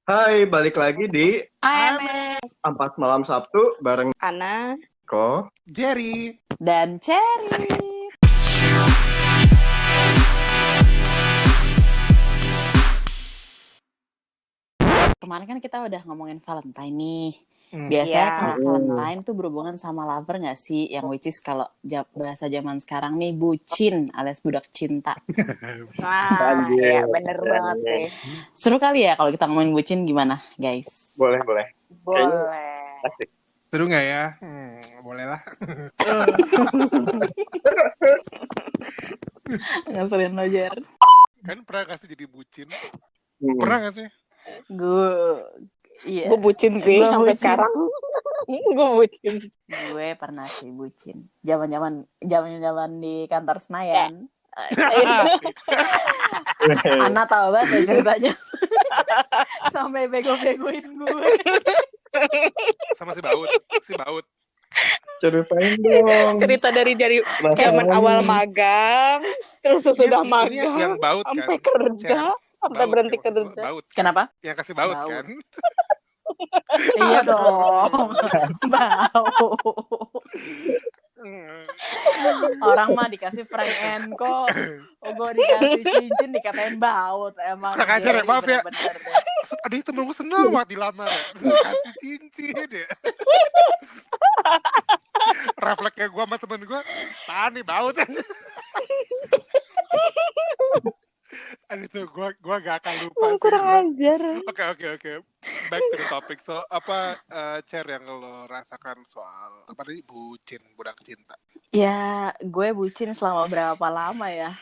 Hai, balik lagi di AMS Ampas Malam Sabtu bareng Ana. Ko. Jerry. dan Cherry. Kemarin kan kita udah ngomongin Valentine nih. Biasanya Iya. kalau Valentine tuh berhubungan sama lover nggak sih? Yang which is kalau bahasa zaman sekarang nih bucin alias budak cinta. Wah, Anjir. ya bener banget sih. Seru kali ya kalau kita ngomongin bucin, gimana guys? Boleh. Boleh. Asik. Seru nggak ya? Boleh lah. Ngeselin lo, Jer. Kan pernah kasih jadi bucin? Hmm. Pernah nggak sih? Iya. Gue bucin sih Gua sampai bucin. sekarang. Gue bucin. Gue pernah sih bucin. Zaman di kantor Senayan. Ana tahu banget ya ceritanya. Sampai bego-begoin gue. Sama si Baut. Ceritain dong. Cerita dari zaman awal magang, terus sesudah Ini magang, yang Baut kan? sampai kerja, sampai Baut, berhenti yang maksud gua, kerja. Baut. Kenapa? Yang kasih Baut Baut. kan? Iya dong. Bau. Orang mah dikasih prank and kok. Oh, gue dikasih cincin dikatain baut. Emang Kurang ajar ya, Jerry maaf ya. bener-bener deh. Ada itu temen gue seneng banget dilamar ya. Kasih cincin ya. Refleksnya gue sama temen gue, tahan nih Baut. Aduh tuh, gue gak akan lupa sih. Kurang ajar. Oke. Back to the topic. So, apa Cher yang lo rasakan soal apa tadi bucin, budak cinta? Ya, gue bucin selama berapa lama ya?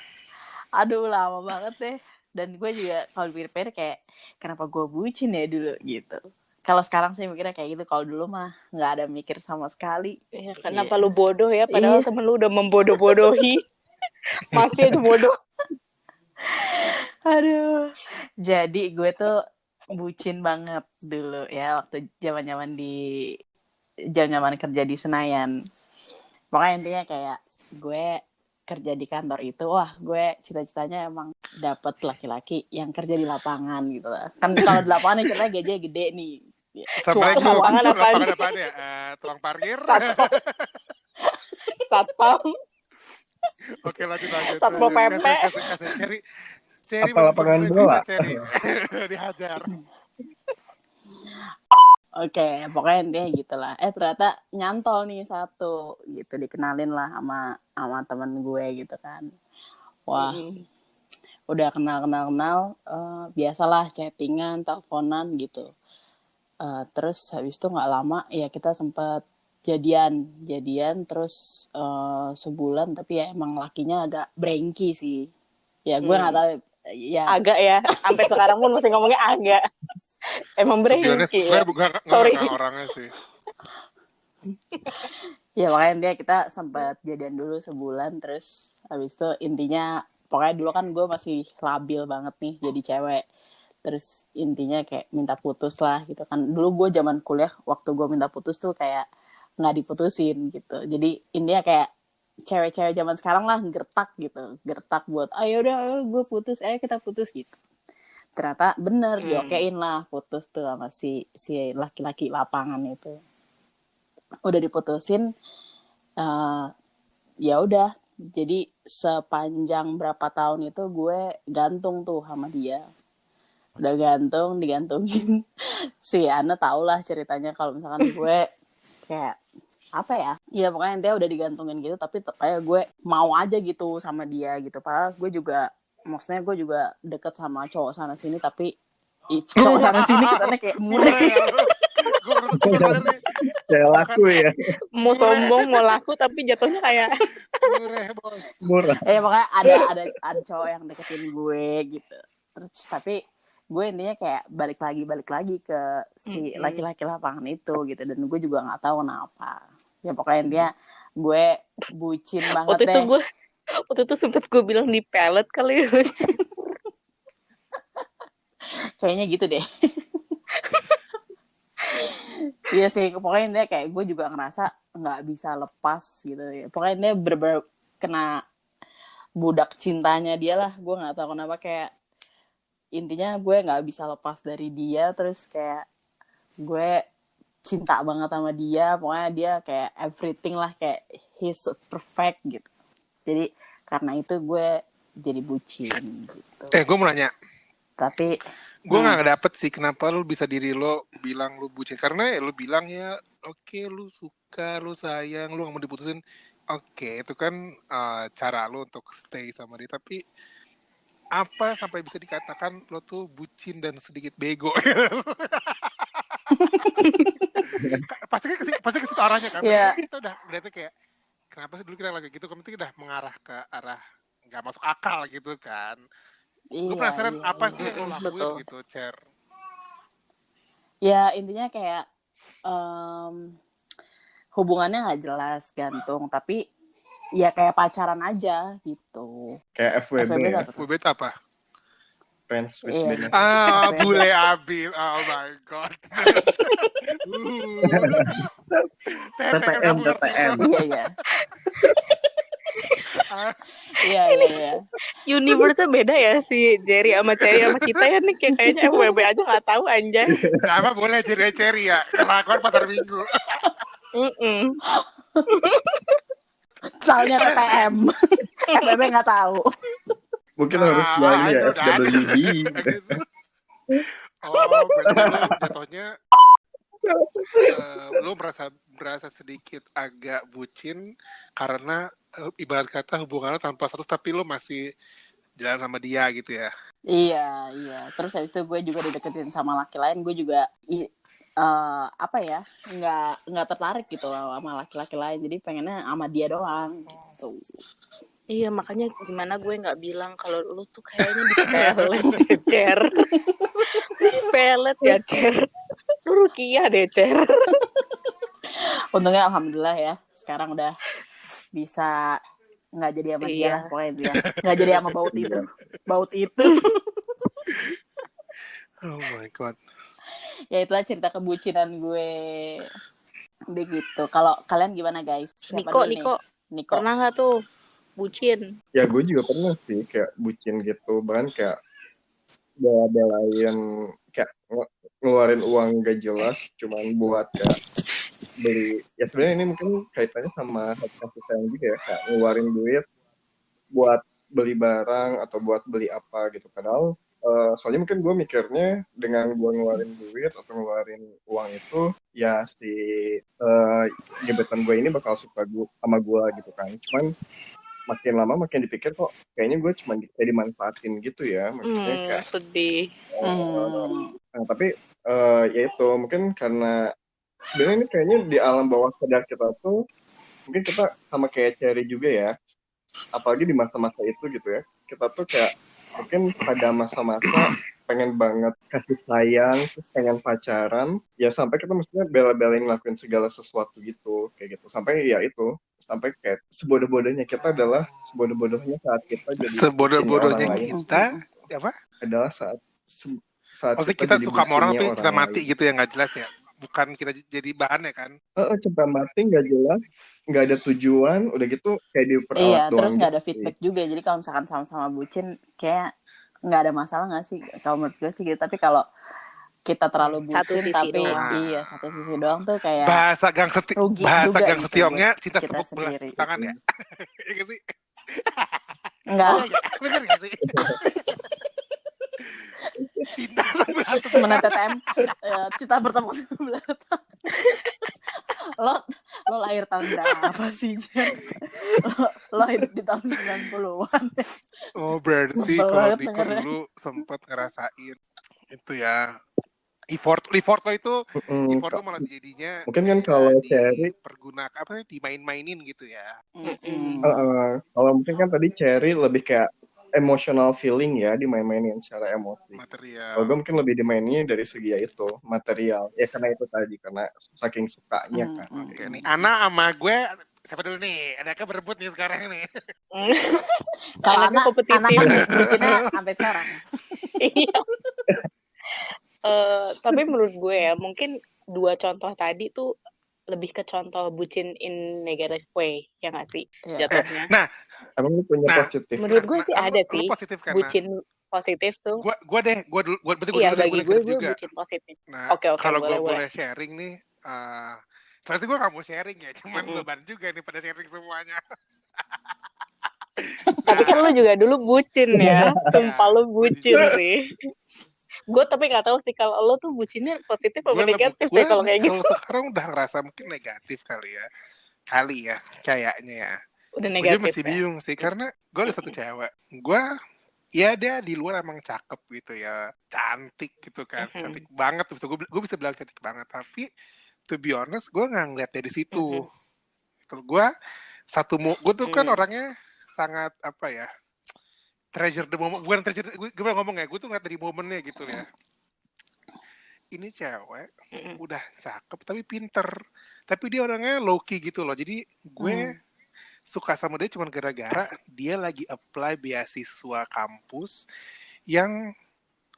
Aduh, lama banget deh. Dan gue juga kalau pikir-pikir kayak, kenapa gue bucin ya dulu gitu. Kalau sekarang sih mikirnya kayak gitu. Kalau dulu mah nggak ada mikir sama sekali. Ya, kenapa lu bodoh ya? Padahal temen lu udah membodoh-bodohi. Masih aja bodoh. Aduh. Jadi gue tuh bucin banget dulu ya. Waktu zaman kerja di Senayan. Pokoknya intinya kayak gue kerja di kantor itu, wah gue cita-citanya emang dapet laki-laki yang kerja di lapangan gitu lah. Kan kalau di lapangan ceritanya gajinya gede nih. Assalamualaikum. Lapangan apaan? Lapangan ya? Tukang parkir. Satpam. Oke, lanjut. Satpol PP. Kasih Cherry Apa lapangan bola? Cherry. Dihajar. Oke, pokoknya intinya gitulah. Ternyata nyantol nih satu gitu, dikenalin lah sama temen gue gitu kan. Wah, udah kenal, biasalah chattingan, teleponan gitu. Terus habis itu nggak lama ya kita sempet jadian terus sebulan, tapi ya emang lakinya agak brengki sih. Ya gue nggak tahu. Ya. Agak ya, sampai sekarang pun masih ngomongnya agak. Emang brengki ya. Gue gak Sorry. orangnya sih. Ya makanya dia kita sempat jadian dulu sebulan, terus habis itu intinya pokoknya dulu kan gue masih labil banget nih jadi cewek. Terus intinya kayak minta putus lah gitu kan. Dulu gue zaman kuliah waktu gue minta putus tuh kayak nggak diputusin gitu. Jadi intinya kayak cewek-cewek zaman sekarang lah gertak buat ayo gue putus, ayo kita putus gitu. Ternyata bener diokein lah putus tuh sama si laki-laki lapangan itu. Udah diputusin, ya udah. Jadi sepanjang berapa tahun itu gue gantung tuh sama dia. Udah digantungin. Si Ana tau lah ceritanya kalau misalkan gue kayak apa ya? Ya pokoknya intinya udah digantungin gitu, tapi kayak gue mau aja gitu sama dia gitu. Padahal gue juga, maksudnya gue juga deket sama cowok sana sini, tapi cowok sana sini kesannya kayak murah. Kayak laku ya. Mau sombong, mau laku, tapi jatuhnya kayak Murah. Pokoknya ada cowok yang deketin gue gitu. Terus tapi gue intinya kayak balik lagi ke si laki-laki lapangan itu gitu, dan gue juga nggak tahu kenapa. Ya pokoknya intinya gue bucin banget deh. Waktu itu sempet gue bilang di pelet kali ya. Kayaknya gitu deh. Iya sih, pokoknya intinya kayak gue juga ngerasa nggak bisa lepas gitu ya. Pokoknya intinya bener-bener kena budak cintanya dia lah. Gue nggak tahu kenapa kayak intinya gue nggak bisa lepas dari dia, terus kayak gue cinta banget sama dia, pokoknya dia kayak everything lah, kayak he's so perfect gitu. Jadi karena itu gue jadi bucin gitu. Gue mau nanya, Tapi gue nggak dapet sih kenapa lu bisa diri lo bilang lu bucin, karena ya lu bilang ya oke, lu suka, lu sayang, lu nggak mau diputusin, oke, itu kan cara lu untuk stay sama dia, tapi apa sampai bisa dikatakan lo tuh bucin dan sedikit bego? pasti ke situ arahnya kan. Iya. Kita udah berarti kayak kenapa sih dulu kita lagi gitu, kan udah mengarah ke arah nggak masuk akal gitu kan. Gue penasaran apa sih yang lo lakuin betul. gitu, Cher? Ya intinya kayak hubungannya nggak jelas, gantung, tapi ya kayak pacaran aja gitu. Kayak FWB ya. apa tuh? FWB itu apa? Friends with Iya. benefit. Bule Abil, oh my god. TTM. Iya. Iya. Universe-nya beda ya si Jerry sama Cherry sama kita ya nih, kayaknya FWB aja nggak tahu anjay. Apa boleh Cherry ya? Kelakuan pasar minggu. Taunya TTM. FBB nggak tahu. Mungkin harus nyanyi ya FWB. Berarti lu jatuhnya lu merasa sedikit agak bucin karena ibarat kata hubungan lo tanpa status tapi lo masih jalan sama dia gitu ya. Iya. Terus habis itu gue juga dideketin sama laki lain, gue juga nggak tertarik gitu loh sama laki-laki lain, jadi pengennya sama dia doang gitu. Iya, makanya gimana gue nggak bilang kalau lu tuh kayaknya dipelet deh, Cer. Pelet ya, Cer. Lu Rukiah deh, Cer. Untungnya alhamdulillah ya, sekarang udah bisa nggak jadi sama dia lah, pokoknya dia nggak jadi sama baut itu. Oh my god. Ya itulah cerita kebucinan gue begitu. Kalau kalian gimana guys? Niko pernah nggak tuh bucin? Ya gue juga pernah sih kayak bucin gitu, bahkan kayak bela-belain kayak ngeluarin uang gak jelas cuman buat kayak beli. Ya sebenarnya ini mungkin kaitannya sama kasih sayang juga ya, kayak ngeluarin duit buat beli barang atau buat beli apa gitu. Padahal soalnya mungkin gue mikirnya dengan gue ngeluarin duit atau ngeluarin uang itu ya si gebetan gue ini bakal suka sama gue gitu kan. Cuman makin lama makin dipikir kok kayaknya gue cuma kayak dimanfaatin gitu ya, maksudnya kayak sedih. Nah, tapi ya itu mungkin karena sebenarnya ini kayaknya di alam bawah sadar kita tuh mungkin kita sama kayak Cherry juga ya, apalagi di masa-masa itu gitu ya, kita tuh kayak mungkin pada masa-masa pengen banget kasih sayang, pengen pacaran, ya sampai kita mestinya bela-belain ngelakuin segala sesuatu gitu, kayak gitu. Sampai ya itu, sampai kayak sebodoh-bodohnya kita adalah sebodoh-bodohnya saat kita jadi sebodoh-bodohnya orang lain. Kita apa? Adalah saat kita suka sama orang tapi kita mati gitu ya, nggak jelas ya. Bukan kita jadi bahan ya kan? Cinta mati nggak jelas, nggak ada tujuan, udah gitu kayak diperalat doang. Iya, terus nggak ada gitu feedback juga. Jadi kalau misalkan sama-sama bucin, kayak nggak ada masalah nggak sih? Kalau menurut gue sih gitu. Tapi kalau kita terlalu bucin tapi satu sisi doang tuh kayak bahasa gang setiongnya cinta kita tepuk belas tangan ya. Iya sih? Enggak. Bener nggak sih? Cinta Mana TTM cinta bertepuk sebelah tangan. Lo lahir tahun berapa sih, Jen? Lo hidup di tahun 90-an. Oh, berarti kalau Niko dulu sempat ngerasain itu ya. Effort lo itu malah jadinya mungkin kan kalau Cherry pergunakan apa dimain-mainin gitu ya. Kalau mungkin kan tadi Cherry lebih kayak emotional feeling ya, dimain-mainin secara emosi. Material. Kalau gue mungkin lebih dimainnya dari segi ya itu material. Ya karena itu tadi, karena saking sukanya kan. Oke nih, Ana sama gue siapa dulu nih? Adakah berebut nih sekarang nih? Kalau anak bucinnya sampai sekarang. Iya. Tapi menurut gue ya, mungkin dua contoh tadi tuh lebih ke contoh bucin in negative way, ya nggak sih? Jatuhnya. Nah, emang lu punya positif? Menurut gue sih ada sih positif bucin positif tuh. Gue berarti gue Iya, dulu deh, gue bagi yang gue cerita juga. bucin positif. Nah, Oke, kalau gue boleh. boleh sharing nih, sebenarnya gue gak mau sharing ya, cuman Mm-mm. beban juga nih pada sharing semuanya. Tapi kan lu Nah, juga dulu bucin ya. Sumpah ya, lu gue bucin jujur, sih. Gue tapi nggak tahu sih kalau lo tuh bucinnya positif apa negatif gue ya kalau kayak kalau gitu. sekarang udah ngerasa mungkin negatif kali ya, kayaknya ya. Udah Gue juga negatif masih ya. bingung sih, karena gue ada satu cewek, gue ya dia di luar emang cakep gitu ya, cantik gitu kan, Mhm. cantik banget, gue bisa bilang cantik banget, tapi to be honest gue nggak ngeliat dari situ. Mhm. Terus gue tuh kan orangnya sangat apa ya, treasure the moment, bukan treasure, gue ngomong ya, gue tuh ngeliat dari momennya gitu ya. Ini cewek udah cakep tapi pinter, tapi dia orangnya low key gitu loh, jadi gue suka sama dia cuma gara-gara dia lagi apply beasiswa kampus yang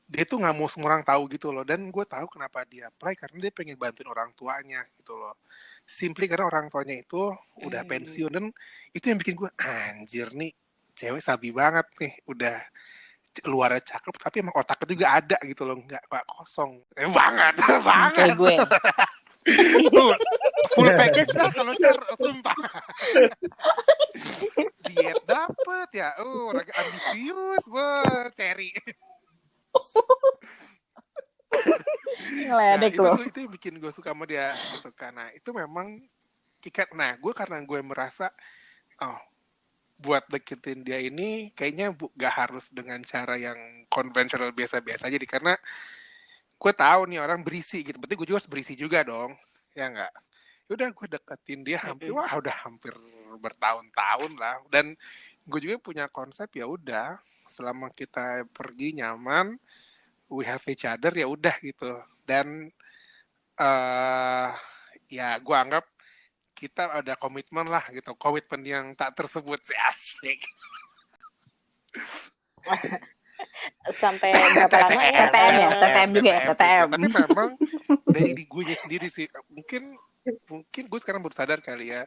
dia tuh nggak mau semua orang tahu gitu loh, dan gue tahu kenapa dia apply karena dia pengen bantuin orang tuanya gitu loh, simply karena orang tuanya itu udah pensiun, dan itu yang bikin gue anjir nih cewek sabi banget nih, udah luarnya cakep tapi emang otaknya juga ada gitu loh, nggak kosong banget Kayak gue. Tuh, full package lah kalau sumpah. Diet dapet ya, lagi ambisius, Cherry. Ngeledek Nah, loh. itu yang bikin gue suka sama dia gitu kan. Nah, itu memang kikat. Nah, karena gue merasa buat deketin dia ini kayaknya gak harus dengan cara yang konvensional biasa-biasa aja, karena gue tahu nih orang berisi gitu, berarti gue juga harus berisi juga dong, ya nggak? Udah gue deketin dia udah hampir bertahun-tahun lah, dan gue juga punya konsep ya udah, selama kita pergi nyaman, we have each other ya udah gitu, dan ya gue anggap kita ada komitmen lah gitu, komitmen yang tak tersebut sih, asik. Sampai berapa lama ya? TTM ya, TTM juga ya, TTM. Tapi memang dari gue sendiri sih, mungkin gue sekarang baru sadar kali ya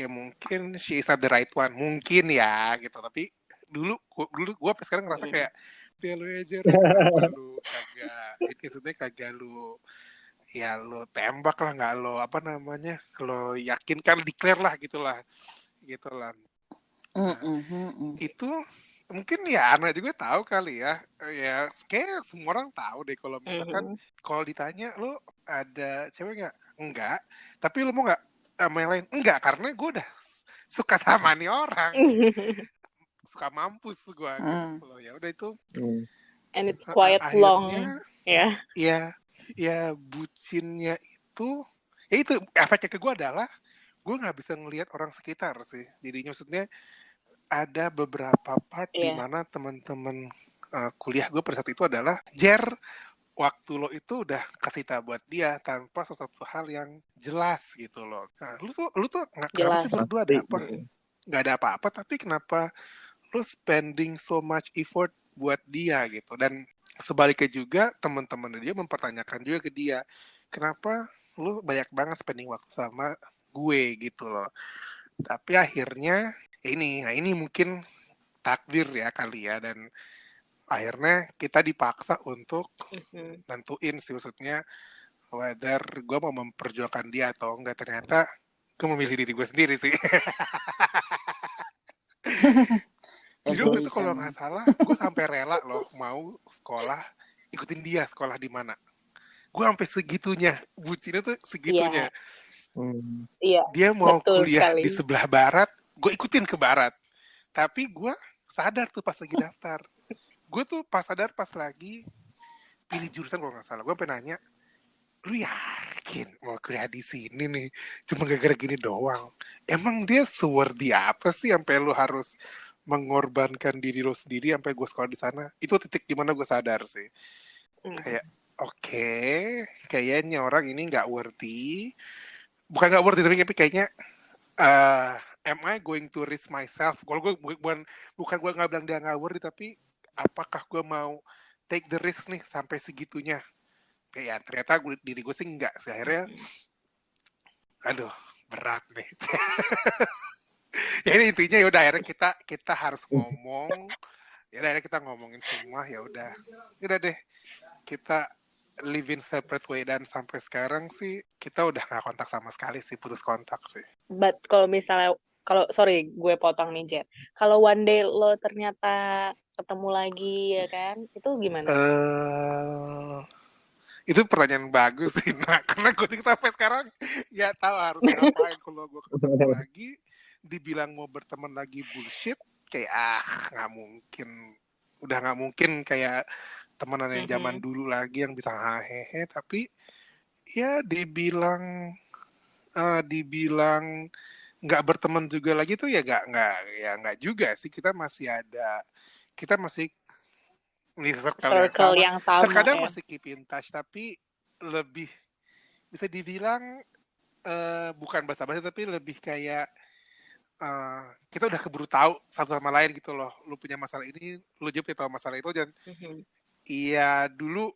mungkin she is not the right one, mungkin ya gitu, tapi dulu gue sekarang ngerasa kayak dia lu aja lu kagak, ini maksudnya kagak lu ya lo tembak lah, nggak lo apa namanya, lo yakinkan, declare lah gitulah. Nah, itu mungkin ya anak juga tahu kali ya kayak semua orang tahu deh kalau misalkan kalau ditanya lo ada cewek nggak, enggak, tapi lo mau nggak sama yang lain, enggak, karena gue udah suka sama nih orang, suka mampus gue gitu loh, ya udah itu. And it's quite long ya bucinnya itu efeknya ke gue adalah gue nggak bisa ngelihat orang sekitar sih, jadinya maksudnya ada beberapa part di mana teman-teman kuliah gue pada saat itu adalah waktu lo itu udah kasih tahu buat dia tanpa sesuatu hal yang jelas gitu loh. Nah, lu tuh kenapa sih berdua ada apa? Nggak ada apa-apa, tapi kenapa lu spending so much effort buat dia gitu. Dan sebaliknya juga teman-teman dia mempertanyakan juga ke dia, kenapa lu banyak banget spending waktu sama gue gitu loh. Tapi akhirnya ini mungkin takdir ya kali ya, dan akhirnya kita dipaksa untuk nentuin sih, maksudnya whether gue mau memperjuangkan dia atau enggak. Ternyata gue memilih diri gue sendiri sih. Jadi waktu itu kalau nggak salah gue sampai rela loh mau sekolah, ikutin dia sekolah di mana. Gue sampai segitunya, bucinnya tuh segitunya. Dia mau kuliah di sebelah barat, gue ikutin ke barat. Tapi gue sadar tuh pas lagi daftar, gue tuh pas lagi pilih jurusan kalau nggak salah, gue pengen nanya, lu yakin mau kuliah di sini nih cuma gara-gara gini doang? Emang dia seworthy apa sih sampai lu harus mengorbankan diri lo sendiri sampai gue sekolah di sana? Itu titik dimana gue sadar sih, kayak oke, kayaknya orang ini nggak worthy, bukan nggak worthy tapi kayaknya am I going to risk myself? Kalau gue bukan gue nggak bilang dia nggak worthy, tapi apakah gue mau take the risk nih sampai segitunya? Kayak ternyata diri gue sih enggak sih. Akhirnya aduh berat nih. Ya ini intinya ya udah, akhirnya kita harus ngomong Ya udah kita ngomongin semua, ya udah deh kita live in separate way, dan sampai sekarang sih kita udah nggak kontak sama sekali sih, putus kontak sih. But kalau misalnya, sorry gue potong nih Jer. Kalau one day lo ternyata ketemu lagi ya kan, itu gimana? Itu pertanyaan bagus sih, nah karena gue sampai sekarang nggak tahu harus ngapain kalau gue ketemu lagi. Dibilang mau berteman lagi bullshit, kayak nggak mungkin, udah nggak mungkin kayak temenan yang zaman dulu lagi yang bisa hehe. Tapi ya dibilang nggak berteman juga lagi tuh ya nggak juga sih. Kita masih di Circle yang sama terkadang ya. masih keep in touch, tapi lebih bisa dibilang bukan basa-basi, tapi lebih kayak kita udah keburu tahu satu sama lain gitu loh. Lu punya masalah ini, lu juga tahu masalah itu, dan iya dulu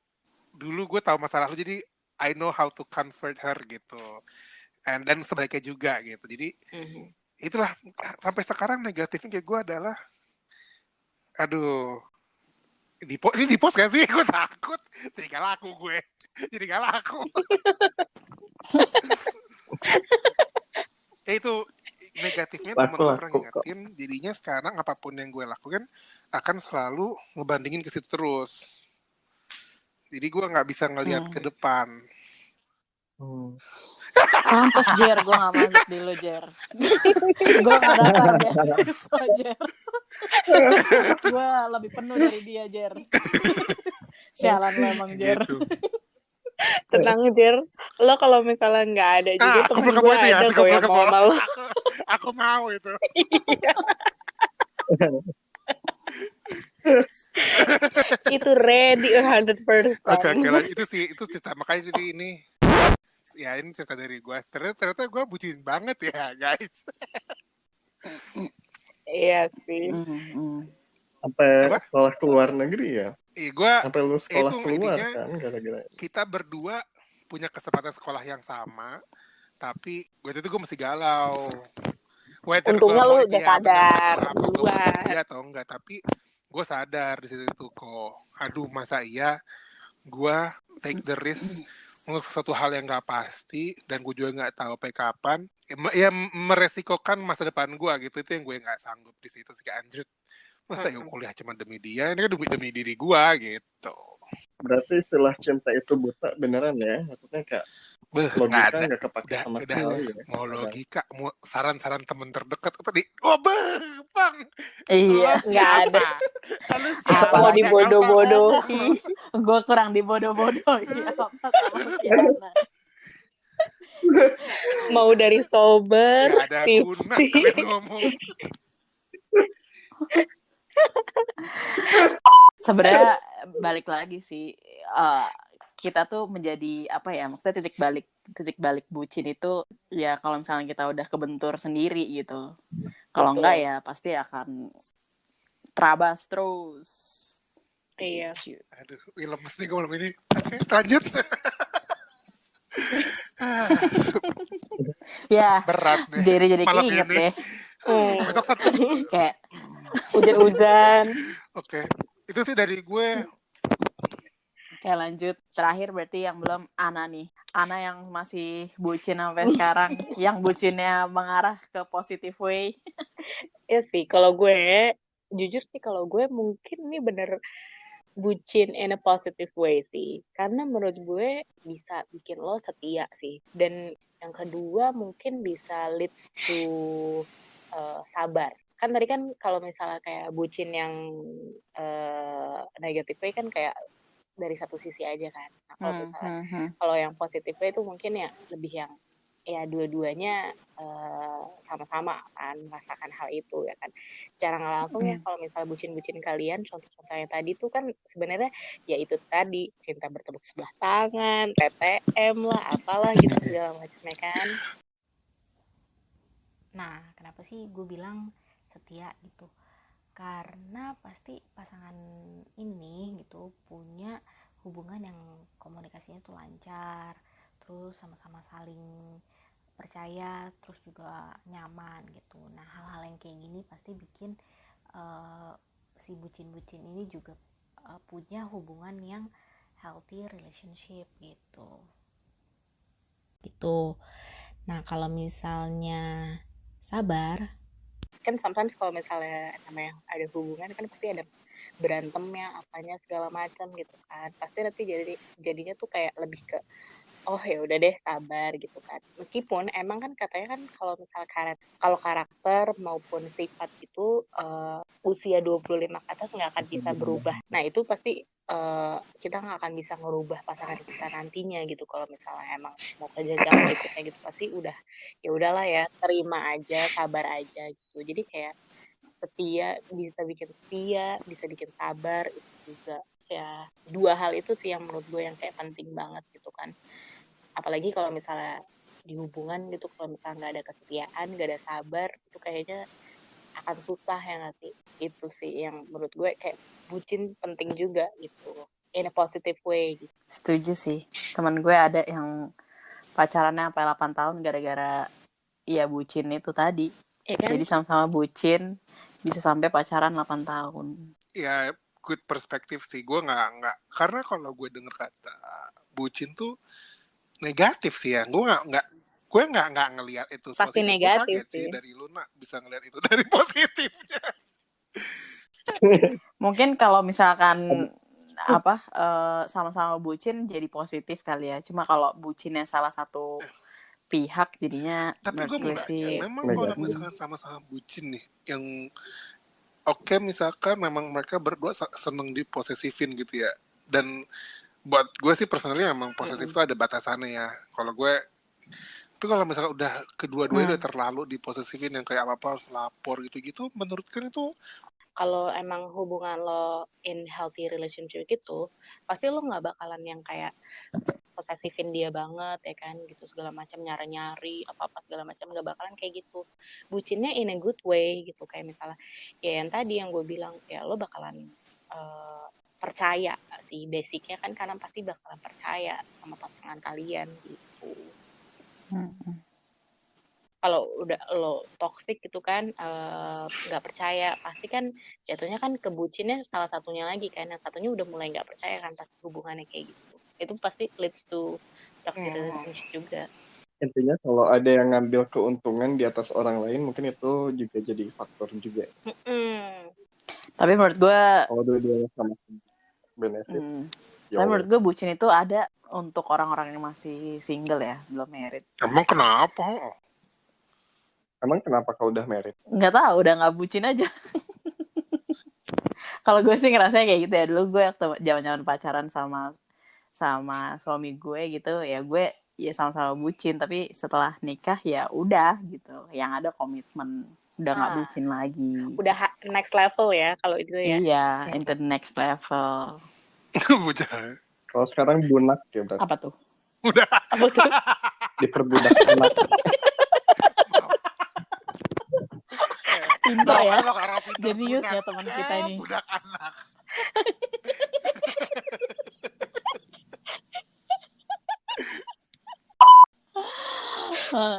gue tahu masalah lu, jadi I know how to comfort her gitu. Dan sebaliknya juga gitu. Jadi itulah, sampai sekarang negatifnya kayak gue adalah, aduh, ini di post gak sih? Gue takut jadi gak laku gue. Jadi gak laku. Ya itu negatifnya, temen gue pernah ngingetin. Jadinya sekarang apapun yang gue lakukan akan selalu ngebandingin ke situ terus. Jadi gue gak bisa ngelihat ke depan. Pantes Jer, gue gak masuk di lo Jer. Gue gak daftar beasiswa Jer. Gue lebih penuh dari dia Jer. Sialan lo emang Jer. Gitu. Tenang Jer, lo kalau misalnya nggak ada juga temen gue ada kok yang mau malu. Aku mau itu. Itu ready 100%. Oke, itu cerita, makanya jadi ini. Ya ini cerita dari gue. Ternyata gue bucin banget ya guys. Iya sih. Sampai sekolah ke luar negeri ya? Sampai lu sekolah keluar kan gara-gara kita berdua punya kesempatan sekolah yang sama, tapi gue masih galau. Untungnya lu udah sadar duluan. Iya atau enggak, tapi gue sadar di situ kok. Aduh, masa iya gue take the risk untuk sesuatu hal yang nggak pasti, dan gue juga nggak tahu sampai kapan. Ya meresikokan masa depan gue gitu. Itu yang gue nggak sanggup di situ sih, kayak anjir. Masa ya kuliah cuma demi dia, ini kan demi diri gue gitu. Berarti istilah cinta itu buta beneran ya? Maksudnya kayak logika nggak kepake sama sekali ya? Mau logika, mau saran-saran temen terdekat tadi, bang. Iya, nggak ada. Apa mau dibodoh-bodohi? Gue kurang dibodoh-bodohi apa sama Siana. Mau dari sober, nggak ada guna kalian ngomong. Sebenarnya balik lagi sih, kita tuh menjadi apa ya, maksudnya titik balik bucin itu ya kalau misalnya kita udah kebentur sendiri gitu. Kalau enggak ya pasti akan terabas terus. Iya. Aduh, lemes nih gue malam ini. Lanjut. Ya, berat nih. Jadi keinget deh. Besok satu. Kayak hujan-hujan. Oke. Itu sih dari gue. Oke, lanjut. Terakhir berarti yang belum Ana nih. Ana yang masih bucin sampai sekarang. Yang bucinnya mengarah ke positive way. Ya sih, kalau gue, jujur sih kalau gue mungkin ini bener bucin in a positive way sih. Karena menurut gue bisa bikin lo setia sih. Dan yang kedua mungkin bisa leads to sabar. Kan tadi kan kalau misalnya kayak bucin yang negative way kan kayak dari satu sisi aja kan. Nah kalau misalnya kalau yang positif itu mungkin ya lebih yang ya dua-duanya sama-sama kan merasakan hal itu ya kan. Cara nggak langsung ya kalau misalnya bucin-bucin kalian, contoh-contohnya tadi tuh kan sebenarnya ya itu tadi cinta bertepuk sebelah tangan, TTM lah, apalah gitu segala macamnya kan. Nah, kenapa sih gue bilang setia gitu? Karena pasti pasangan ini gitu punya hubungan yang komunikasinya tuh lancar, terus sama-sama saling percaya, terus juga nyaman gitu. Nah, hal-hal yang kayak gini pasti bikin si si bucin-bucin ini juga punya hubungan yang healthy relationship gitu. Nah, kalau misalnya sabar, kan sometimes kalau misalnya namanya ada hubungan kan pasti ada berantemnya, apanya segala macam gitu kan. Pasti nanti jadinya tuh kayak lebih ke oh ya udah deh sabar gitu kan. Meskipun emang kan katanya kan kalau karakter maupun sifat itu usia 25 ke atas nggak akan bisa berubah. Nah itu pasti kita nggak akan bisa ngerubah pasangan kita nantinya gitu. Kalau misalnya emang mau ke jenjang berikutnya gitu pasti udah ya udahlah ya, terima aja, sabar aja gitu. Jadi kayak bisa bikin sabar itu juga ya, dua hal itu sih yang menurut gue yang kayak penting banget gitu kan. Apalagi kalau misalnya di hubungan gitu, kalau misalnya nggak ada kesetiaan, nggak ada sabar, itu kayaknya akan susah ya nggak sih. Itu sih yang menurut gue kayak bucin penting juga gitu, in a positive way gitu. Setuju sih. Teman gue ada yang pacarannya sampai 8 tahun gara-gara ya bucin itu tadi. Ya kan? Jadi sama-sama bucin bisa sampai pacaran 8 tahun. Ya, good perspektif sih. Gue nggak karena kalau gue denger kata bucin tuh negatif sih ya. Gue nggak ngelihat itu pasti positif. negatif sih dari Luna bisa ngelihat itu dari positifnya. Mungkin kalau misalkan sama-sama bucin jadi positif kali ya. Cuma kalau bucinnya salah satu pihak jadinya tapi gue mau nanya, memang kalau misalkan sama-sama bucin nih yang oke, misalkan memang mereka berdua seneng diposesifin gitu ya, dan buat gue sih personally memang posesif itu ada batasannya ya. Kalau gue, tapi kalau misalkan udah kedua-duanya udah terlalu diposesifin yang kayak apa-apa harus lapor gitu-gitu, menurut kan itu kalau emang hubungan lo in healthy relationship gitu, pasti lo nggak bakalan yang kayak posesifin dia banget ya kan gitu, segala macam nyari-nyari apa-apa segala macam, nggak bakalan kayak gitu. Bucinnya in a good way gitu, kayak misalnya ya yang tadi yang gue bilang ya lo bakalan percaya sih, basicnya kan karena pasti bakalan percaya sama pasangan kalian gitu. Kalau udah lo toxic gitu kan, nggak percaya, pasti kan jatuhnya kan kebucinnya salah satunya lagi kan, yang satunya udah mulai nggak percaya kan pas hubungannya kayak gitu. Itu pasti leads to toxic relationship juga. Intinya kalau ada yang ngambil keuntungan di atas orang lain, mungkin itu juga jadi faktor juga. Tapi menurut gue kalau dua-duanya sama benefit. Tapi menurut gue bucin itu ada untuk orang-orang yang masih single ya, belum married. Emang kenapa? Emang kenapa kalau udah married? Nggak tahu, udah nggak bucin aja. Kalau gue sih ngerasanya kayak gitu ya. Dulu gue waktu zaman-zaman pacaran sama suami gue gitu, ya gue ya sama-sama bucin. Tapi setelah nikah ya udah gitu, yang ada komitmen, udah nggak bucin lagi. Udah next level ya kalau itu ya. Iya, into the next level. Kalau sekarang bunak ya berarti. Apa tuh? Udah. Apa tuh? Diperbudak anak. Pintar ya, jenius ya teman kita ini. Budak anak.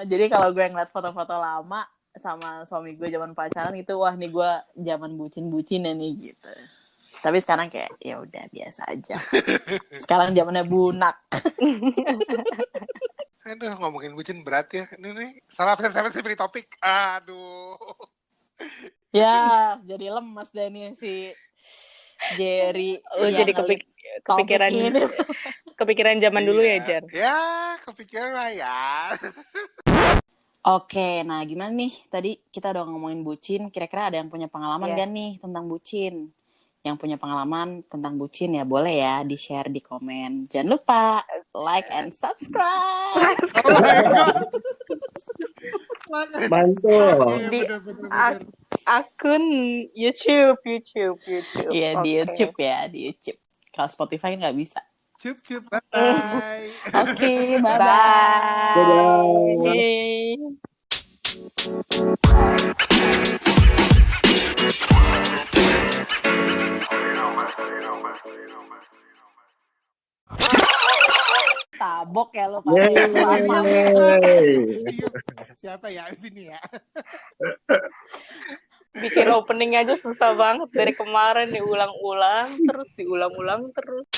Jadi kalau gue ngeliat foto-foto lama sama suami gue zaman pacaran gitu, wah nih gue zaman bucin-bucin ya nih gitu. Tapi sekarang kayak ya udah biasa aja. Sekarang zamannya bunak. Aduh, ngomongin bucin berat ya. Ini salah spesifik topik. Aduh. Ya, jadi lemas deh nih si Jerry. Jadi kepikiran zaman dulu ya, Jer? Ya, kepikiran lah ya. Oke, nah gimana nih? Tadi kita udah ngomongin bucin. Kira-kira ada yang punya pengalaman gak nih tentang bucin? Yang punya pengalaman tentang bucin ya boleh ya di-share di komen. Jangan lupa like and subscribe. Mantul. Di akun YouTube. Iya, di YouTube ya, di YouTube. Kalau Spotify nggak bisa. Cup, bye. Oke, bye-bye. Tabok ya lo Pak. Siapa ya di sini ya? Bikin opening aja susah banget dari kemarin, diulang-ulang terus.